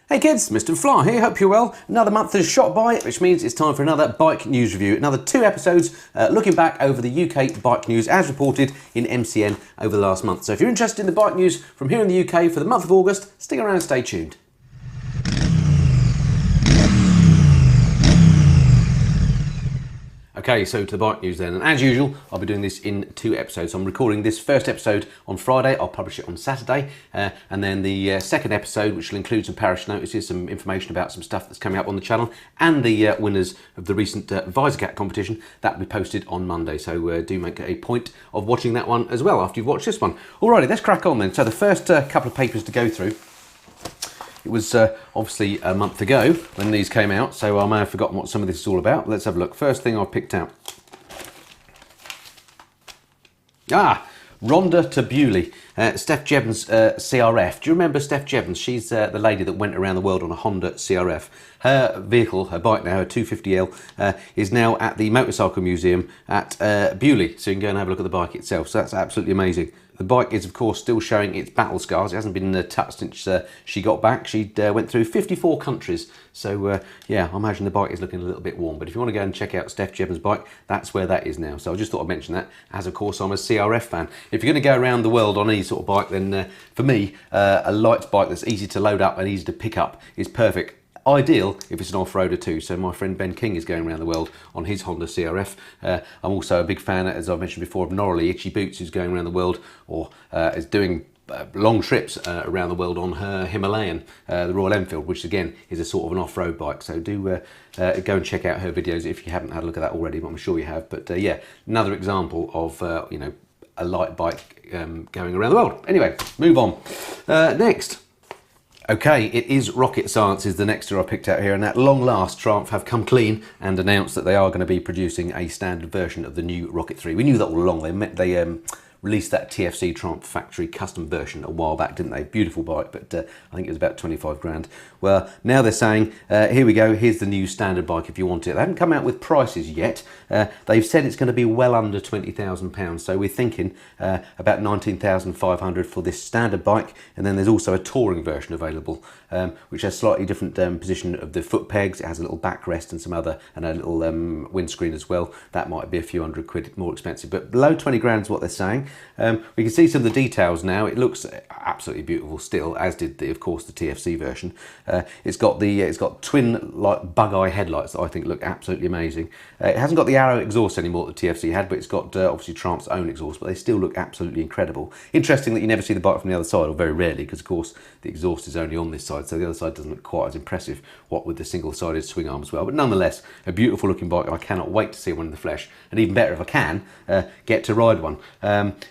Hey kids, Mr. Fly here, hope you're well. Another month has shot by, which means it's time for another bike news review. Another 2 episodes looking back over the UK bike news as reported in MCN over the last month. So if you're interested in the bike news from here in the UK for the month of August, stick around and stay tuned. Okay, so to the bike news then, and as usual, I'll be doing this in 2 episodes. I'm recording this first episode on Friday, I'll publish it on Saturday, and then the second episode, which will include some parish notices, some information about some stuff that's coming up on the channel, and the winners of the recent Visor Cat competition, that will be posted on Monday, so do make a point of watching that one as well after you've watched this one. Alrighty, let's crack on then. So the first couple of papers to go through. It was obviously a month ago when these came out, so I may have forgotten what some of this is all about. Let's have a look. First thing I've picked out. Rhonda to Bewley. Steph Jevons CRF. Do you remember Steph Jevons? She's the lady that went around the world on a Honda CRF. Her vehicle, her bike now, her 250L, is now at the Motorcycle Museum at Bewley. So you can go and have a look at the bike itself. So that's absolutely amazing. The bike is, of course, still showing its battle scars. It hasn't been touched since she got back. She went through 54 countries. So, yeah, I imagine the bike is looking a little bit warm. But if you want to go and check out Steph Jevons' bike, that's where that is now. So I just thought I'd mention that, as, of course, I'm a CRF fan. If you're going to go around the world on any sort of bike, then for me, a light bike that's easy to load up and easy to pick up is perfect. Ideal if it's an off-roader too. So my friend Ben King is going around the world on his Honda CRF. I'm also a big fan, as I've mentioned before, of Norley Itchy Boots, who's going around the world, or is doing long trips around the world on her Himalayan, the Royal Enfield, which again is a sort of an off-road bike. So do go and check out her videos if you haven't had a look at that already, but I'm sure you have. But yeah, another example of you know, a light bike going around the world. Anyway, move on. Next. Okay, it is rocket science is the next two I picked out here, and at long last Triumph have come clean and announced that they are going to be producing a standard version of the new Rocket 3. We knew that all along. They released that TFC Triumph factory custom version a while back, didn't they? Beautiful bike, but I think it was about 25 grand. Well, now they're saying, here we go, here's the new standard bike if you want it. They haven't come out with prices yet. They've said it's going to be well under £20,000, so we're thinking about 19,500 for this standard bike, and then there's also a touring version available, which has slightly different position of the foot pegs. It has a little backrest and some other, and a little windscreen as well. That might be a few £100 more expensive, but below 20 grand is what they're saying. We can see some of the details now. It looks absolutely beautiful still, as did of course the TFC version. It's got twin like bug-eye headlights that I think look absolutely amazing. It hasn't got the Arrow exhaust anymore that the TFC had, but it's got obviously Triumph's own exhaust, but they still look absolutely incredible. Interesting that you never see the bike from the other side, or very rarely, because of course the exhaust is only on this side, so the other side doesn't look quite as impressive, what with the single-sided swing arm as well. But nonetheless, a beautiful looking bike. I cannot wait to see one in the flesh, and even better if I can get to ride one.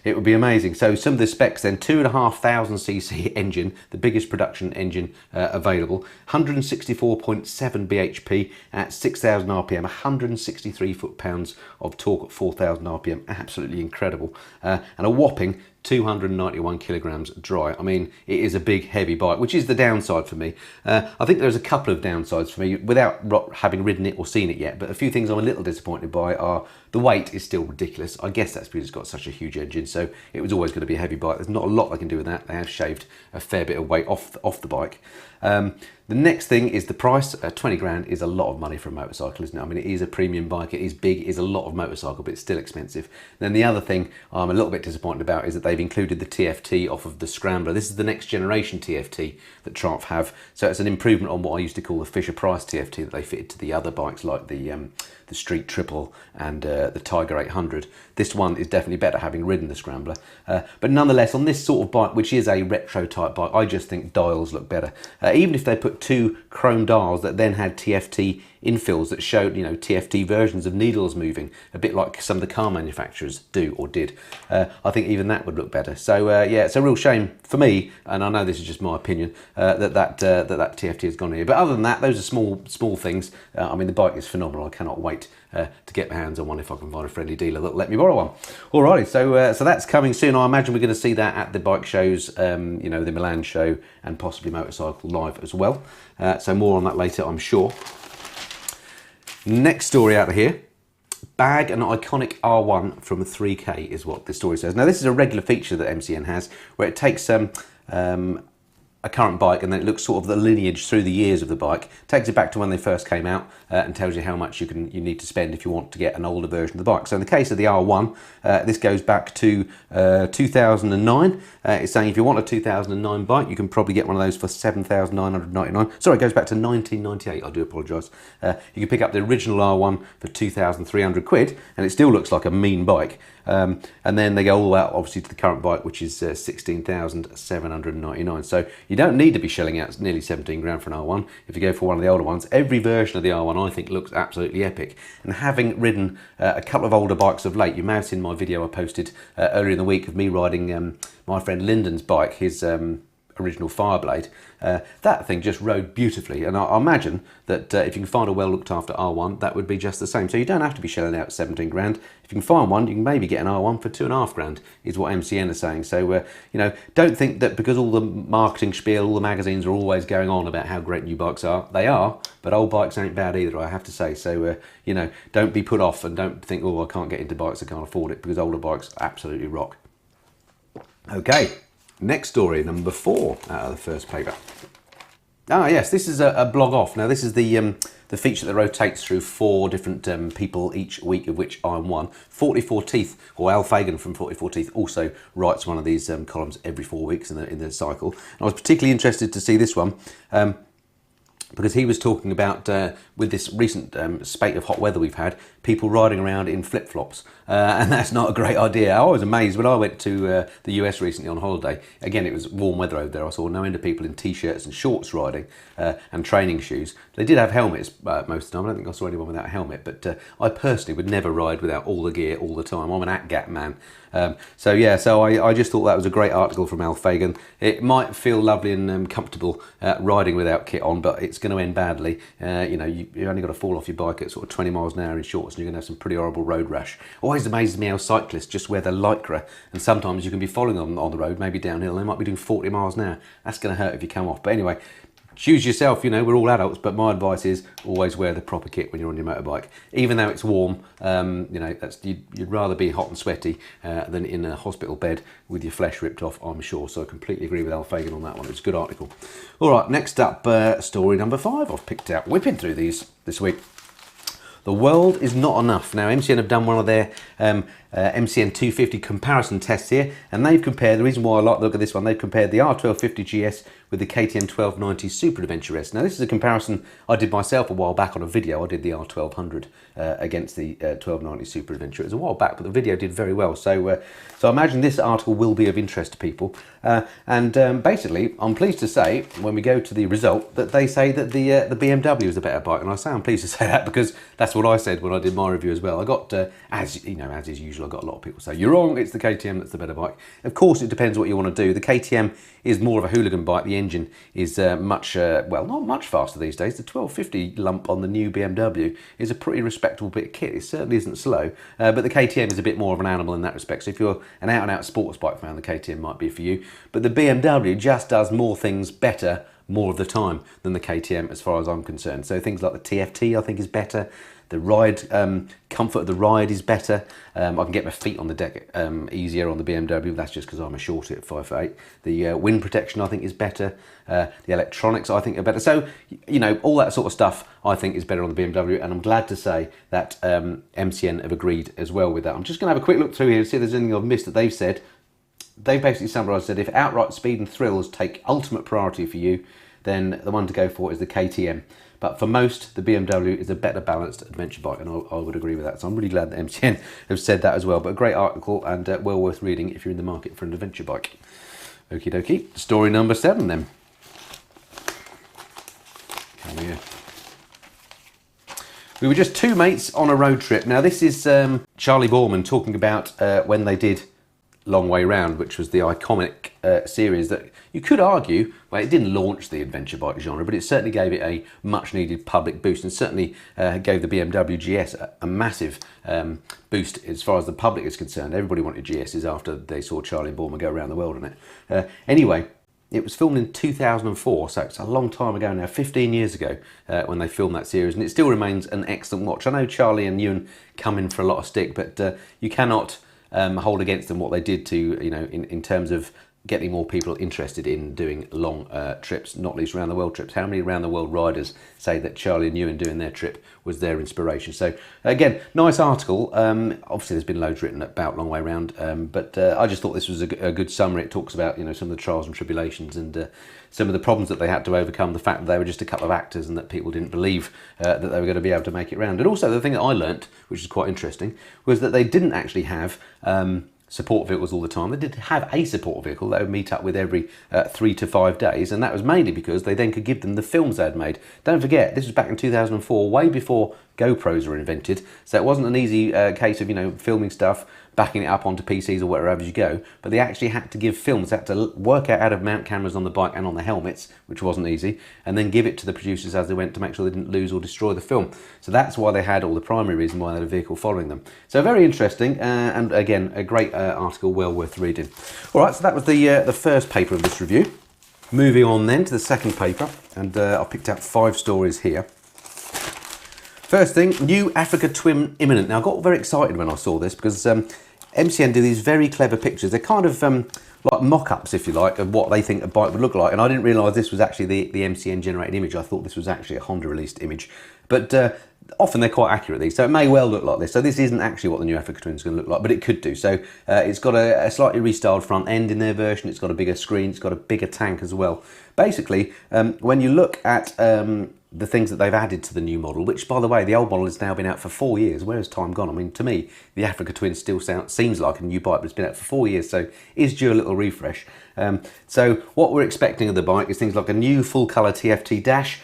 It would be amazing. So some of the specs then: 2,500cc engine, the biggest production engine available, 164.7 bhp at 6,000 rpm, 163 foot-pounds of torque at 4,000 rpm, absolutely incredible, and a whopping 291 kilograms dry. I mean, it is a big, heavy bike, which is the downside for me. I think there's a couple of downsides for me without having ridden it or seen it yet, but a few things I'm a little disappointed by are the weight is still ridiculous. I guess that's because it's got such a huge engine, so it was always going to be a heavy bike. There's not a lot they can do with that. They have shaved a fair bit of weight off the bike. The next thing is the price. 20 grand is a lot of money for a motorcycle, isn't it? I mean, it is a premium bike, it is big, it is a lot of motorcycle, but it's still expensive. Then the other thing I'm a little bit disappointed about is that they've included the TFT off of the Scrambler. This is the next generation TFT that Triumph have, so it's an improvement on what I used to call the Fisher-Price TFT that they fitted to the other bikes like the Street Triple and the Tiger 800. This one is definitely better, having ridden the Scrambler. But nonetheless, on this sort of bike, which is a retro type bike, I just think dials look better. Even if they put 2 chrome dials that then had TFT infills that showed, you know, TFT versions of needles moving, a bit like some of the car manufacturers do or did, I think even that would look better. So yeah, it's a real shame for me, and I know this is just my opinion, that TFT has gone here. But other than that, those are small things. I mean, the bike is phenomenal. I cannot wait to get my hands on one if I can find a friendly dealer that'll let me borrow one. Alrighty, so that's coming soon. I imagine we're going to see that at the bike shows, you know, the Milan show and possibly Motorcycle Live as well. So more on that later, I'm sure. Next story out of here. Bag an iconic R1 from a 3K is what this story says. Now this is a regular feature that MCN has, where it takes a current bike, and then it looks sort of the lineage through the years of the bike, takes it back to when they first came out, and tells you how much you need to spend if you want to get an older version of the bike. So in the case of the R1, this goes back to 2009. It's saying if you want a 2009 bike, you can probably get one of those for $7,999. Sorry, it goes back to 1998. I do apologise. You can pick up the original R1 for 2,300 quid, and it still looks like a mean bike. And then they go all out, obviously, to the current bike, which is 16,799. So you don't need to be shelling out nearly 17 grand for an R1 if you go for one of the older ones. Every version of the R1, I think, looks absolutely epic. And having ridden a couple of older bikes of late, you may have seen my video I posted earlier in the week of me riding my friend Lyndon's bike, his original Fireblade. That thing just rode beautifully, and I imagine that if you can find a well looked after R1, that would be just the same. So you don't have to be shelling out 17 grand. If you can find one, you can maybe get an R1 for 2.5 grand, is what MCN are saying. So you know, don't think that because all the marketing spiel, all the magazines are always going on about how great new bikes are. They are, but old bikes ain't bad either, I have to say. So you know, don't be put off, and don't think, oh, I can't get into bikes, I can't afford it, because older bikes absolutely rock. Okay. Next story, number 4 out of the first paper. Ah, yes, this is a blog off. Now, this is the feature that rotates through 4 different people each week, of which I'm one. 44 Teeth, or Al Fagan from 44 Teeth, also writes one of these columns every 4 weeks in the cycle. And I was particularly interested to see this one. Because he was talking about, with this recent spate of hot weather we've had, people riding around in flip-flops. And that's not a great idea. I was amazed when I went to the US recently on holiday. Again, it was warm weather over there. I saw no end of people in T-shirts and shorts riding and training shoes. They did have helmets most of the time. I don't think I saw anyone without a helmet. But I personally would never ride without all the gear all the time. I'm an ATGAT man. So yeah, so I just thought that was a great article from Al Fagan. It might feel lovely and comfortable riding without kit on, but it's going to end badly. You know, you only got to fall off your bike at sort of 20 miles an hour in shorts, and you're going to have some pretty horrible road rash. Always amazes me how cyclists just wear their lycra, and sometimes you can be following on the road, maybe downhill, and they might be doing 40 miles an hour. That's going to hurt if you come off. But anyway, choose yourself, you know, we're all adults, but my advice is always wear the proper kit when you're on your motorbike. Even though it's warm, you know, you'd rather be hot and sweaty than in a hospital bed with your flesh ripped off, I'm sure. So I completely agree with Al Fagan on that one. It's a good article. All right, next up, story number 5. I've picked out, whipping through these this week. The world is not enough. Now, MCN have done one of their MCN 250 comparison tests here, and they've compared, the reason why I like to look at this one, they've compared the R1250GS with the KTM 1290 Super Adventure S. Now, this is a comparison I did myself a while back on a video. I did the R1200 against the 1290 Super Adventure. It was a while back, but the video did very well. So I imagine this article will be of interest to people. Basically, I'm pleased to say, when we go to the result, that they say that the BMW is a better bike. And I say I'm pleased to say that because that's what I said when I did my review as well. I got, as you know, as is usual, I got a lot of people say, you're wrong, it's the KTM that's the better bike. Of course, it depends what you want to do. The KTM is more of a hooligan bike. The engine is much, well, not much faster these days. The 1250 lump on the new BMW is a pretty respectable bit of kit. It certainly isn't slow, but the KTM is a bit more of an animal in that respect. So if you're an out-and-out sports bike fan, the KTM might be for you. But the BMW just does more things better more of the time than the KTM as far as I'm concerned. So things like the TFT I think is better. The ride, comfort of the ride is better. I can get my feet on the deck easier on the BMW. That's just because I'm a shorty at 5'8". The wind protection I think is better. The electronics I think are better. So, you know, all that sort of stuff I think is better on the BMW, and I'm glad to say that MCN have agreed as well with that. I'm just going to have a quick look through here and see if there's anything I've missed that they've said. They've basically summarised, said if outright speed and thrills take ultimate priority for you, then the one to go for is the KTM. But for most, the BMW is a better balanced adventure bike, and I would agree with that. So I'm really glad that MCN have said that as well. But a great article, and well worth reading if you're in the market for an adventure bike. Okie dokie. Story number 7 then. Come here. We were just 2 mates on a road trip. Now this is Charlie Borman talking about when they did Long Way Round, which was the iconic series that you could argue, well, it didn't launch the adventure bike genre, but it certainly gave it a much needed public boost, and certainly gave the BMW GS a massive boost as far as the public is concerned. Everybody wanted GSs after they saw Charlie and Borman go around the world on it. Anyway, it was filmed in 2004, so it's a long time ago now, 15 years ago when they filmed that series, and it still remains an excellent watch. I know Charlie and Ewan come in for a lot of stick, but you cannot hold against them what they did to, you know, in terms of getting more people interested in doing long trips, not least around the world trips. How many around the world riders say that Charlie and Ewan doing their trip was their inspiration? So again, nice article. Obviously there's been loads written about Long Way Round, but I just thought this was a good summary. It talks about, you know, some of the trials and tribulations and some of the problems that they had to overcome, the fact that they were just a couple of actors and that people didn't believe that they were going to be able to make it round. And also the thing that I learnt, which is quite interesting, was that they didn't actually have support vehicles all the time. They did have a support vehicle they would meet up with every 3 to 5 days, and that was mainly because they then could give them the films they had made. Don't forget, this was back in 2004, way before GoPros were invented, so it wasn't an easy case of, you know, filming stuff, backing it up onto PCs or wherever you go, but they actually had to give films, they had to work out how to mount cameras on the bike and on the helmets, which wasn't easy, and then give it to the producers as they went to make sure they didn't lose or destroy the film. So that's why they had, all the primary reason why they had a vehicle following them. So very interesting, and again, a great article, well worth reading. All right, so that was the first paper of this review. Moving on then to the second paper, and I picked out 5 stories here. First thing, new Africa Twin imminent. Now I got very excited when I saw this because MCN do these very clever pictures. They're kind of like mock-ups, if you like, of what they think a bike would look like. And I didn't realise this was actually the MCN generated image. I thought this was actually a Honda released image. But often they're quite accurate, these, so it may well look like this. So this isn't actually what the new Africa Twin is going to look like, but it could do. So it's got a slightly restyled front end in their version. It's got a bigger screen. It's got a bigger tank as well. Basically, when you look at the things that they've added to the new model, which, by the way, the old model has now been out for 4 years. Where has time gone? I mean, to me, the Africa Twin still seems like a new bike, but it's been out for 4 years, so is due a little refresh. So what we're expecting of the bike is things like a new full-colour TFT dash,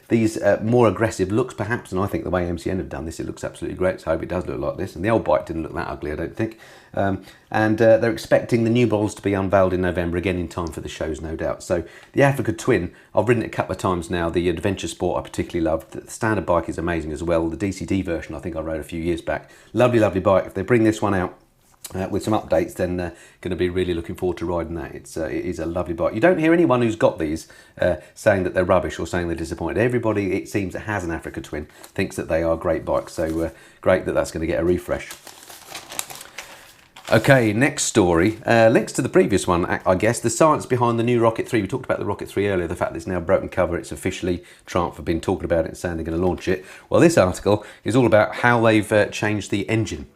these more aggressive looks perhaps, and I think the way MCN have done this, it looks absolutely great, so I hope it does look like this. And the old bike didn't look that ugly, I don't think. And they're expecting the new models to be unveiled in November, again in time for the shows, no doubt. So the Africa Twin, I've ridden it a couple of times now. The Adventure Sport I particularly loved. The standard bike is amazing as well. The DCD version I think I rode a few years back. Lovely, lovely bike. If they bring this one out with some updates, then going to be really looking forward to riding that. It is a lovely bike. You don't hear anyone who's got these saying that they're rubbish or saying they're disappointed. Everybody, it seems, that has an Africa Twin thinks that they are great bikes. So great that that's going to get a refresh. Okay, next story, links to the previous one, I guess, the science behind the new Rocket 3. We talked about the Rocket 3 earlier, the fact that it's now broken cover, it's officially, Triumph have been talking about it and saying they're going to launch it. Well, this article is all about how they've changed the engine.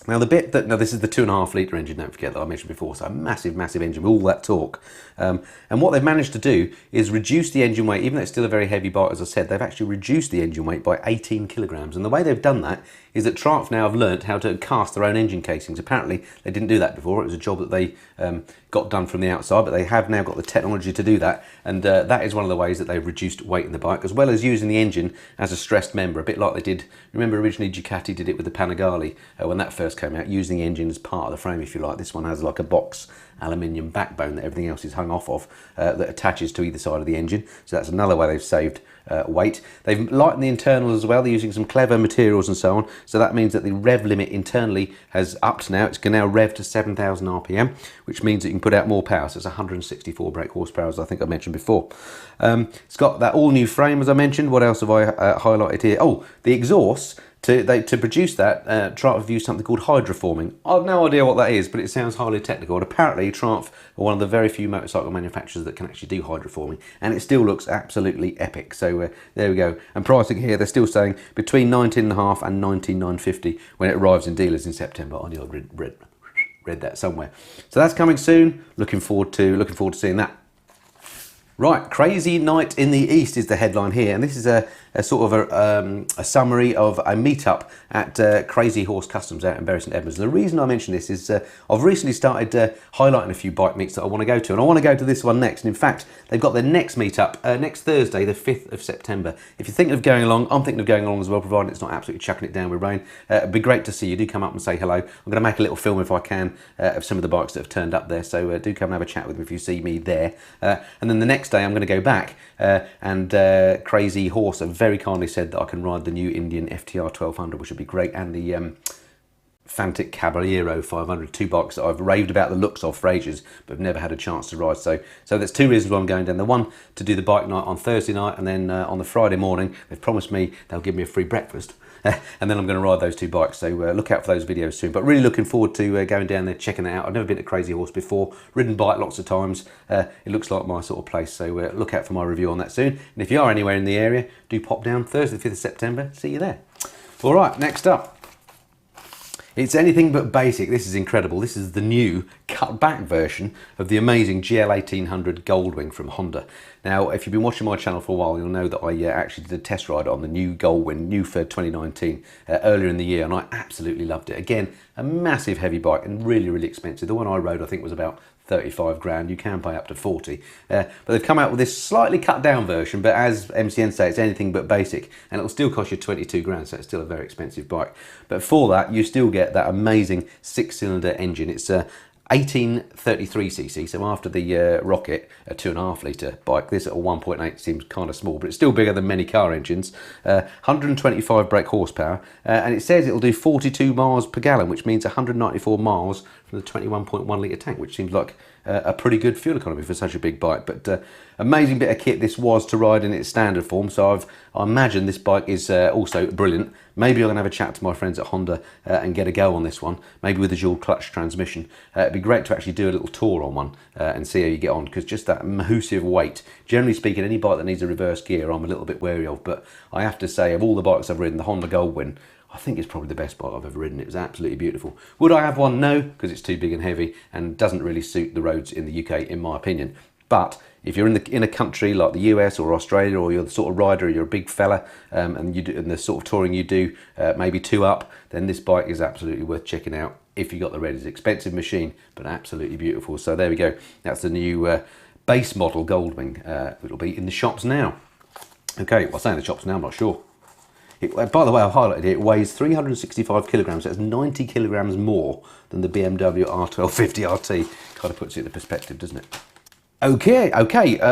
Now the bit that, now this is the 2.5 litre engine, don't forget, that I mentioned before, so a massive, massive engine with all that torque. And what they've managed to do is reduce the engine weight, even though it's still a very heavy bike, as I said, they've actually reduced the engine weight by 18 kilograms. And the way they've done that is that Triumph now have learnt how to cast their own engine casings. Apparently they didn't do that before, it was a job that they got done from the outside, but they have now got the technology to do that, and that is one of the ways that they've reduced weight in the bike, as well as using the engine as a stressed member, a bit like they did, remember originally Ducati did it with the Panigale when that first came out, using the engine as part of the frame, if you like. This one has like a box aluminium backbone that everything else is hung off of, that attaches to either side of the engine, so that's another way they've saved weight. They've lightened the internals as well. They're using some clever materials and so on, so that means that the rev limit internally has upped now. It's can now rev to 7,000 RPM, which means that you can put out more power, so it's 164 brake horsepower, as I think I mentioned before. It's got that all new frame, as I mentioned. What else have I highlighted here? Oh, the exhausts. To produce that, Triumph have used something called hydroforming. I've no idea what that is, but it sounds highly technical. And apparently Triumph are one of the very few motorcycle manufacturers that can actually do hydroforming, and it still looks absolutely epic. So there we go. And pricing here, they're still saying between 19.5 and 19,950 when it arrives in dealers in September. I knew I'd read that somewhere. So that's coming soon. Looking forward to seeing that. Right, Crazy Night in the East is the headline here, and this is a sort of a summary of a meetup at Krazy Horse Customs out in Bury St Edmunds. And the reason I mention this is I've recently started highlighting a few bike meets that I want to go to, and I want to go to this one next. And in fact, they've got their next meetup next Thursday, the 5th of September. If you're thinking of going along, I'm thinking of going along as well, provided it's not absolutely chucking it down with rain. It'd be great to see you. Do come up and say hello. I'm going to make a little film if I can of some of the bikes that have turned up there, so do come and have a chat with me if you see me there. And then the next day I'm going to go back and Krazy Horse have very kindly said that I can ride the new Indian FTR 1200, which would be great, and the Fantic Caballero 500, two bikes that I've raved about the looks of for ages but have never had a chance to ride. So there's two reasons why I'm going down. The one, to do the bike night on Thursday night, and then on the Friday morning they've promised me they'll give me a free breakfast. and then I'm going to ride those two bikes. So look out for those videos soon. But really looking forward to going down there, checking it out. I've never been to Krazy Horse before, ridden bike lots of times. It looks like my sort of place. So look out for my review on that soon. And if you are anywhere in the area, do pop down Thursday, the 5th of September. See you there. All right, next up. It's anything but basic. This is incredible. This is the new cut-back version of the amazing GL1800 Goldwing from Honda. Now, if you've been watching my channel for a while, you'll know that I actually did a test ride on the new Goldwing, new for 2019, earlier in the year, and I absolutely loved it. Again, a massive heavy bike and really, really expensive. The one I rode, I think, was about 35 grand. You can pay up to 40. But they've come out with this slightly cut down version, but as MCN say, it's anything but basic, and it'll still cost you 22 grand, so it's still a very expensive bike. But for that, you still get that amazing 6-cylinder engine. It's a 1833cc, so after the Rocket, a 2.5 litre bike, this at a 1.8 seems kind of small, but it's still bigger than many car engines. 125 brake horsepower, and it says it'll do 42 miles per gallon, which means 194 miles from the 21.1 litre tank, which seems like a pretty good fuel economy for such a big bike. But amazing bit of kit this was to ride in its standard form, so I imagine this bike is also brilliant. Maybe I'm going to have a chat to my friends at Honda and get a go on this one, maybe with a dual clutch transmission. It'd be great to actually do a little tour on one and see how you get on, because just that massive weight, generally speaking, any bike that needs a reverse gear I'm a little bit wary of, but I have to say, of all the bikes I've ridden, the Honda Goldwing, I think it's probably the best bike I've ever ridden. It was absolutely beautiful. Would I have one? No, because it's too big and heavy and doesn't really suit the roads in the UK, in my opinion. But if you're in a country like the US or Australia, or you're the sort of rider, you're a big fella, and you do, and the sort of touring you do, maybe 2 up, then this bike is absolutely worth checking out if you got the red. It's an expensive machine, but absolutely beautiful. So there we go. That's the new base model Goldwing. It'll be in the shops now. Okay, well, I say in the shops now, I'm not sure. By the way, I've highlighted it. It weighs 365 kilograms. That's 90 kilograms more than the BMW R1250 RT. Kind of puts it into perspective, doesn't it? Okay.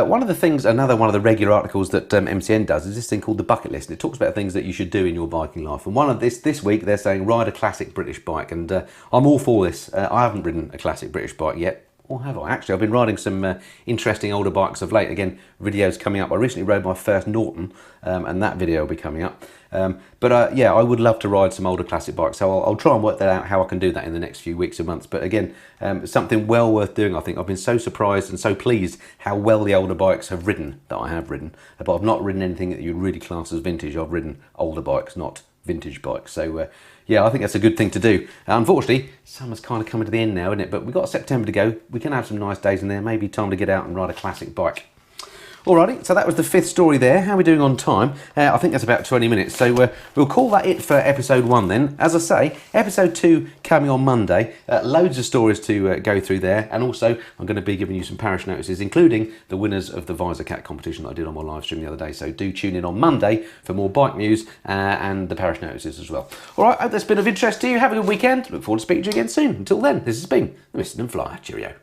One of the things, one of the regular articles that MCN does is this thing called the bucket list. And it talks about things that you should do in your biking life. And one of this week, they're saying ride a classic British bike. And I'm all for this. I haven't ridden a classic British bike yet. Or have I? Actually, I've been riding some interesting older bikes of late. Again, videos coming up. I recently rode my first Norton, and that video will be coming up. Yeah, I would love to ride some older classic bikes, so I'll try and work that out, how I can do that in the next few weeks and months. But again, something well worth doing, I think. I've been so surprised and so pleased how well the older bikes have ridden that I have ridden. But I've not ridden anything that you'd really class as vintage. I've ridden older bikes, not vintage bikes. So yeah, I think that's a good thing to do. Unfortunately, summer's kind of coming to the end now, isn't it? But we've got September to go. We can have some nice days in there. Maybe time to get out and ride a classic bike. Alrighty, so that was the 5th story there. How are we doing on time? I think that's about 20 minutes. So we'll call that it for episode 1 then. As I say, episode 2 coming on Monday. Loads of stories to go through there. And also, I'm going to be giving you some parish notices, including the winners of the Visor Cat competition that I did on my live stream the other day. So do tune in on Monday for more bike news and the parish notices as well. Alright, I hope that's been of interest to you. Have a good weekend. Look forward to speaking to you again soon. Until then, this has been the Mr. and Flyer. Cheerio.